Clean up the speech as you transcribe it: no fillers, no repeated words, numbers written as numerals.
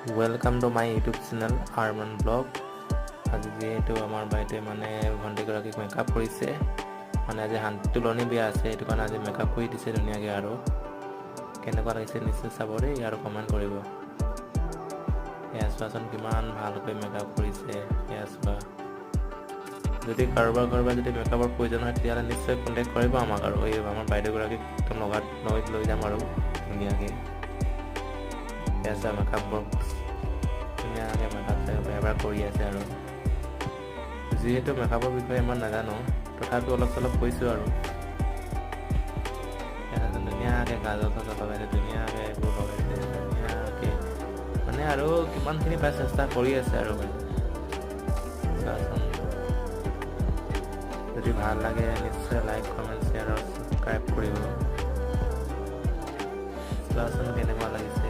Welcome to my YouTube channel Arman Blog. আজি যেহেতু আমাৰ বাইতে মানে ভণ্টিগৰাকীক মেকআপ কৰিছে মানে আজি তুলনি বিয়া আছে এইটো কাৰণে আজি মেকআপ কৰি দিছে ধুনীয়াকৈ আৰু কেনেকুৱা লাগিছে নিশ্চয় চাব দেই আৰু কমেণ্ট কৰিব এয়া চোৱাচোন কিমান ভালকৈ মেকআপ কৰিছে এয়া চোৱা যদি কাৰোবাৰ যদি মেকআপৰ প্ৰয়োজন হয় তেতিয়াহ'লে নিশ্চয় কণ্টেক্ট কৰিব আমাক আৰু এই আমাৰ বাইদেউগৰাকীক একদম লগত লৈ যাম আৰু ধুনীয়াকৈ এয়া চোৱা মেকআপবোৰ ধুনীয়াকৈ মেকআপ এবাৰ কৰি আছে আৰু যিহেতু মেকআপৰ বিষয়ে ইমান নাজানো তথাপিও অলপ চলপ কৈছোঁ আৰু ধুনীয়াকৈ গাজৰ লগাইছে ধুনীয়াকৈ এইবোৰ লগাইছে ধুনীয়াকৈ মানে আৰু কিমানখিনি পাই চেষ্টা কৰি আছে আৰু চোৱাচোন যদি ভাল লাগে নিশ্চয় লাইক কমেণ্ট শ্বেয়াৰ আৰু ছাবস্ক্ৰাইব কৰিব চোৱাচোন কেনেকুৱা লাগিছে